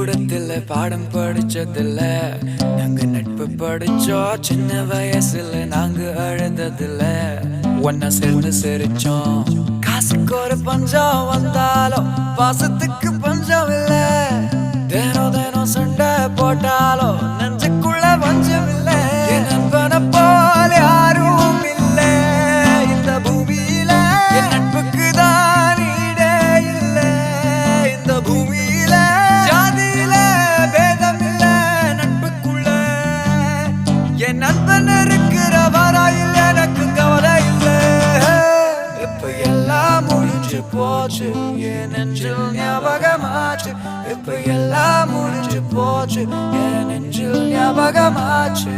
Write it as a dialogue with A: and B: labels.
A: பள்ளிக்கூடத்துல பாடம் படிச்சதில்ல, நாங்க நட்பு படிச்சோம் சின்ன வயசுல. நாங்க அழுததில்ல, ஒன்னா சேர்ந்து சிரிச்சோம். காசுக்கு ஒரு பஞ்சம் வந்தாலும் பாசத்துக்கு பஞ்சம் இல்ல. தினம் தினம் சண்டை போட்டாலும் நெஞ்சுக்குள்ள பஞ்சம் இல்ல. என் நண்பனை போல் யாரும் இல்ல இந்த பூமியில. என் நட்புக்கு தான் ஈடே இல்ல இந்த பூமியில. ஜாதியில பேதம் இல்ல நட்புக்குள்ள. என் நண்பன் இருக்கிற வரையில் எனக்கு கவலை இல்ல. இப்ப எல்லாம் முடிஞ்சு போச்சு, என் நெஞ்சில் ஞாபகமாச்சு. இப்ப எல்லாம் முடிஞ்சு போச்சு, என் நெஞ்சில் ஞாபகமாச்சு.